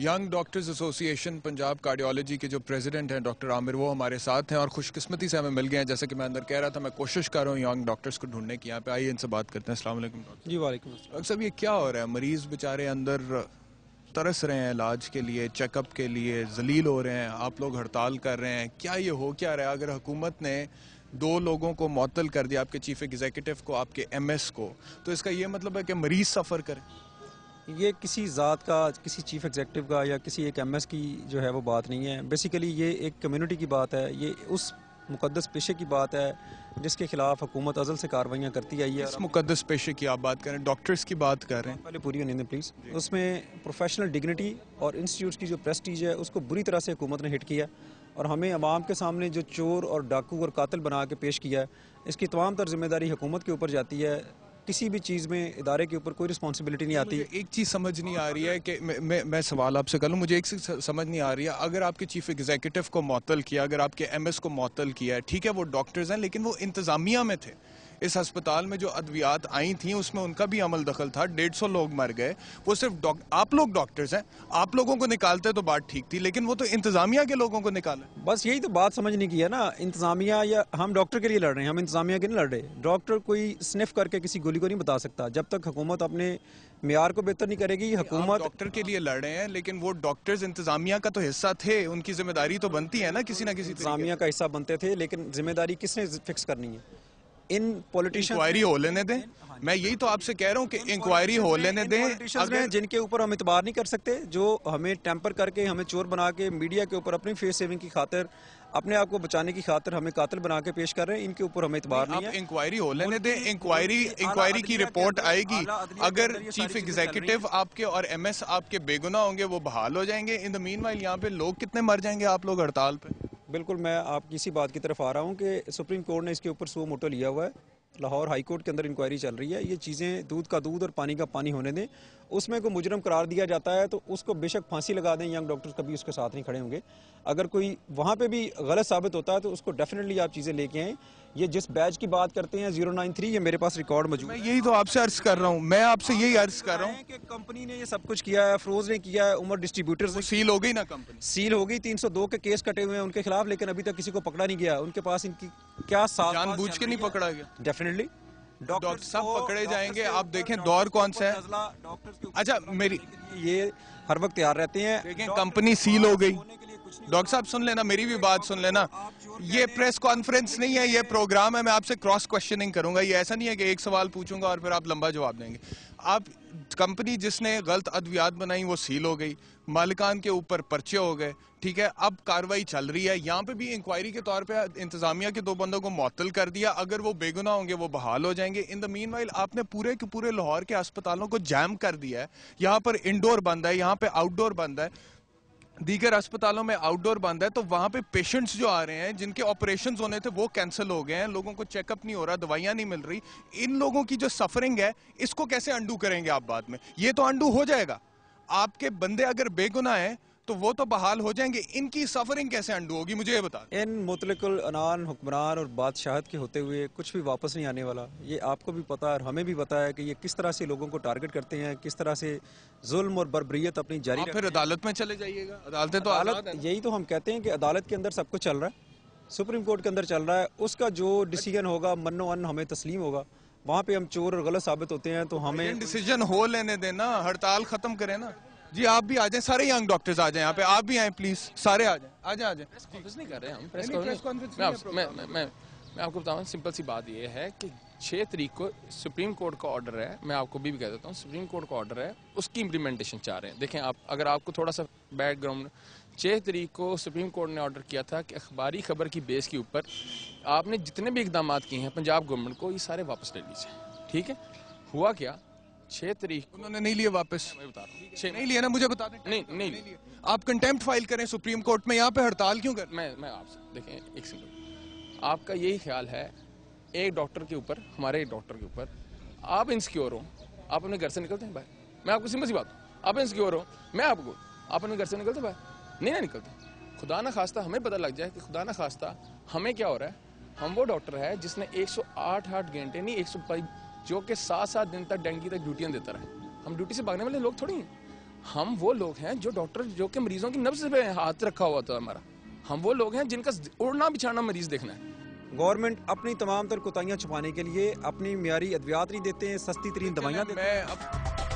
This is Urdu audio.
Young doctors association Punjab cardiology کے جو پریزیڈنٹ ہیں ڈاکٹر عامر وہ ہمارے ساتھ ہیں اور خوش قسمتی سے ہمیں مل گئے ہیں. جیسا کہ میں اندر کہہ رہا تھا میں کوشش کر رہا ہوں ینگ ڈاکٹرز کو ڈھونڈنے کی. یہاں پہ آئیے ان سے بات کرتے ہیں. السلام علیکم ڈاکٹر. جی وعلیکم السلام. ڈاکٹر صاحب یہ کیا ہو رہا ہے؟ مریض بیچارے اندر ترس رہے ہیں علاج کے لیے, چیک اپ کے لیے, ذلیل ہو رہے ہیں, آپ لوگ ہڑتال کر رہے ہیں. کیا یہ ہو کیا رہا ہے؟ اگر حکومت نے 2 لوگوں کو معطل کر دیا, آپ کے چیف ایگزیکٹو کو, آپ کے ایم ایس کو, تو اس کا یہ مطلب ہے کہ مریض سفر کرے؟ یہ کسی ذات کا, کسی چیف ایگزیکٹو کا یا کسی ایک ایم ایس کی جو ہے وہ بات نہیں ہے. بیسیکلی یہ ایک کمیونٹی کی بات ہے. یہ اس مقدس پیشے کی بات ہے جس کے خلاف حکومت ازل سے کارروائیاں کرتی آئی ہے. اس مقدس پیشے کی آپ بات کریں, ڈاکٹرز کی بات کر رہے ہیں. پہلے پوری ہونے دیں پلیز. اس میں پروفیشنل ڈگنیٹی اور انسٹیٹیوٹس کی جو پریسٹیج ہے اس کو بری طرح سے حکومت نے ہٹ کیا اور ہمیں عوام کے سامنے جو چور اور ڈاکو اور قاتل بنا کے پیش کیا ہے, اس کی تمام تر ذمہ داری حکومت کے اوپر جاتی ہے. کسی بھی چیز میں ادارے کے اوپر کوئی رسپانسبلٹی نہیں آتی. ایک چیز سمجھ نہیں آ رہی ہے کہ میں سوال آپ سے کر لوں, مجھے ایک چیز سمجھ نہیں آ رہی ہے. اگر آپ کے چیف ایگزیکٹو کو معطل کیا, اگر آپ کے ایم ایس کو معطل کیا ہے, ٹھیک ہے وہ ڈاکٹرز ہیں لیکن وہ انتظامیہ میں تھے. اس ہسپتال میں جو ادویات آئی تھیں اس میں ان کا بھی عمل دخل تھا. 150 لوگ مر گئے. وہ صرف آپ لوگ ڈاکٹرز ہیں, آپ لوگوں کو نکالتے تو بات ٹھیک تھی, لیکن وہ تو انتظامیہ کے لوگوں کو نکالے. بس یہی تو بات سمجھنے کی ہے نا. انتظامیہ یا ہم ڈاکٹر کے لیے لڑ رہے ہیں, ہم انتظامیہ کے نہیں لڑ رہے. ڈاکٹر کوئی سنف کر کے کسی گولی کو نہیں بتا سکتا. جب تک حکومت اپنے معیار کو بہتر نہیں کرے گی, حکومت ڈاکٹر کے لیے لڑ رہے ہیں لیکن وہ ڈاکٹرز انتظامیہ کا تو حصہ تھے, ان کی ذمہ داری تو بنتی ہے نا کسی نہ کسی. انتظامیہ کا حصہ بنتے تھے لیکن ذمہ داری کس نے فکس کرنی ہے؟ ان پولیٹیشن انکوائری ہو لینے دیں. میں یہی تو آپ سے کہہ رہا ہوں کہ انکوائری ہو لینے دیں. جن کے اوپر ہم اعتبار نہیں کر سکتے, جو ہمیں ٹیمپر کر کے, ہمیں چور بنا کے, میڈیا کے اوپر اپنی فیس سیونگ کی خاطر, اپنے آپ کو بچانے کی خاطر ہمیں قاتل بنا کے پیش کر رہے ہیں, ان کے اوپر ہمیں اعتبار نہیں ہے. انکوائری ہو لینے دیں. انکوائری کی رپورٹ آئے گی. اگر چیف ایگزیکٹو آپ کے اور ایم ایس آپ کے بے گناہ ہوں گے وہ بحال ہو جائیں گے. ان دا مین وائل یہاں پہ لوگ کتنے مر جائیں گے آپ لوگ ہڑتال پہ؟ بالکل, میں آپ کی اسی بات کی طرف آ رہا ہوں کہ سپریم کورٹ نے اس کے اوپر سو موٹو لیا ہوا ہے. لاہور ہائی کورٹ کے اندر انکوائری چل رہی ہے. یہ چیزیں دودھ کا دودھ اور پانی کا پانی ہونے دیں. اس میں کوئی مجرم قرار دیا جاتا ہے تو اس کو بے شک پھانسی لگا دیں. ینگ ڈاکٹرز کبھی اس کے ساتھ نہیں کھڑے ہوں گے. اگر کوئی وہاں پہ بھی غلط ثابت ہوتا ہے تو اس کو ڈیفینیٹلی آپ چیزیں لے کے آئیں. یہ جس بیچ کی بات کرتے ہیں 093, یہ میرے پاس ریکارڈ موجود ہے. میں یہی تو آپ سے عرض کر رہا ہوں, میں آپ سے یہی عرض کر رہا ہوں کہ کمپنی نے یہ سب کچھ کیا ہے, افروز نے کیا ہے, عمر ڈسٹریبیوٹرز نے سیل ہو گئی نا کمپنی, سیل ہو گئی. 302 کے کیس کٹے ہوئے ہیں ان کے خلاف, لیکن ابھی تک کسی کو پکڑا نہیں گیا. ان کے پاس ان کی کیا ساتھ جان بوجھ کے نہیں پکڑا گیا. ڈیفینیٹلی ڈاکٹر صاحب پکڑے جائیں گے. آپ دیکھیں دور کون سا ہے. اچھا میری یہ ہر وقت تیار رہتے ہیں. دیکھیں کمپنی سیل ہو گئی. ڈاکٹر صاحب سن لینا, میری بھی بات سن لینا. یہ پریس کانفرنس نہیں ہے, یہ پروگرام ہے. میں آپ سے کراس کوشچننگ کروں گا. یہ ایسا نہیں ہے کہ ایک سوال پوچھوں گا اور پھر آپ لمبا جواب دیں گے. آپ کمپنی جس نے غلط ادویات بنائی وہ سیل ہو گئی, مالکان کے اوپر پرچے ہو گئے, ٹھیک ہے. اب کاروائی چل رہی ہے. یہاں پہ بھی انکوائری کے طور پہ انتظامیہ کے 2 بندوں کو معطل کر دیا. اگر وہ بے گناہ ہوں گے وہ بحال ہو جائیں گے. ان دا مین وائل آپ نے پورے کے پورے لاہور کے اسپتالوں کو جیم کر دیا ہے. یہاں پر انڈور بند ہے, یہاں پہ آؤٹ ڈور بند ہے, دیگر اسپتالوں میں آؤٹ ڈور بند ہے. تو وہاں پہ پیشنٹس جو آ رہے ہیں جن کے آپریشنز ہونے تھے وہ کینسل ہو گئے ہیں. لوگوں کو چیک اپ نہیں ہو رہا, دوائیاں نہیں مل رہی. ان لوگوں کی جو سفرنگ ہے اس کو کیسے انڈو کریں گے آپ بعد میں؟ یہ تو انڈو ہو جائے گا. آپ کے بندے اگر بے گناہ ہیں تو وہ تو بحال ہو جائیں گے. ان کی سفرنگ کیسے انڈو ہوگی مجھے یہ بتا دیں. ان مطلق العنان حکمران اور بادشاہت کے ہوتے ہوئے کچھ بھی واپس نہیں آنے والا. یہ آپ کو بھی پتا ہے اور ہمیں بھی پتا ہے کہ یہ کس طرح سے لوگوں کو ٹارگٹ کرتے ہیں, کس طرح سے ظلم اور بربریت اپنی جاری رکھتے ہیں. پھر عدالت میں چلے جائیے گا. عدالتیں تو آزاد ہیں. یہی تو ہم کہتے ہیں کہ عدالت کے اندر سب کچھ چل رہا ہے, سپریم کورٹ کے اندر چل رہا ہے. اس کا جو ڈیسیجن ہوگا من و ان ہمیں تسلیم ہوگا. وہاں پہ ہم چور اور غلط ثابت ہوتے ہیں تو ہمیں ڈیسیجن ہو لینے دینا, ہڑتال ختم کریں نا. جی آپ بھی آ جائیں, سارے ینگ ڈاکٹرز آ جائیں یہاں پہ. آپ بھی آئیں پلیز, سارے آ جائیں, آ جائیں. پریس کانفرنس نہیں کر رہے ہم. پریس کانفرنس میں آپ کو بتاؤں, سمپل سی بات یہ ہے کہ 6 تاریخ کو سپریم کورٹ کا آرڈر ہے. میں آپ کو بھی کہہ دیتا ہوں, سپریم کورٹ کا آرڈر ہے, اس کی امپلیمنٹیشن چاہ رہے ہیں. دیکھیں آپ, اگر آپ کو تھوڑا سا بیک گراؤنڈ, 6 تاریخ کو سپریم کورٹ نے آرڈر کیا تھا کہ اخباری خبر کی بیس کے اوپر آپ نے جتنے بھی اقدامات کیے ہیں پنجاب گورنمنٹ کو, یہ سارے واپس لے لیجیے. ٹھیک ہے, ہوا کیا 6 تاریخ انہوں نے نہیں لیے واپس. میں بتا رہا ہوں, نہیں لیا نا, مجھے بتا دیں. نہیں آپ کنٹیمپٹ فائل کریں سپریم کورٹ میں, یہاں پہ ہڑتال کیوں کریں؟ میں آپ سے دیکھیں ایک سیکنڈ, آپ کا یہی خیال ہے ایک ڈاکٹر کے اوپر, ہمارے ایک ڈاکٹر کے اوپر آپ انسیکیور ہو, آپ اپنے گھر سے نکلتے ہیں باہر. میں آپ کو سمپل سی بات ہوں, آپ انسیکیور ہو, میں آپ کو, آپ اپنے گھر سے نکلتے باہر نہیں نکلتے. خدا نہ خواستہ ہمیں پتہ لگ جائے کہ خدا نہ خواستہ ہمیں کیا ہو رہا ہے. ہم وہ ڈاکٹر ہے جس نے 108 گھنٹے نہیں 122 جو کہ 7 دن تک ڈینگی تک ڈیوٹیاں دیتا رہے. ہم ڈیوٹی سے بھاگنے والے لوگ تھوڑی ہیں. ہم وہ لوگ ہیں جو ڈاکٹر جو کہ مریضوں کی نبض پہ ہاتھ رکھا ہوا تھا ہمارا. ہم وہ لوگ ہیں جن کا اڑنا بچھانا مریض دیکھنا ہے. گورنمنٹ اپنی تمام تر کوتاہیاں چھپانے کے لیے اپنی معیاری ادویات نہیں دیتے ہیں, سستی ترین دوائیاں دیتے ہیں. میں اب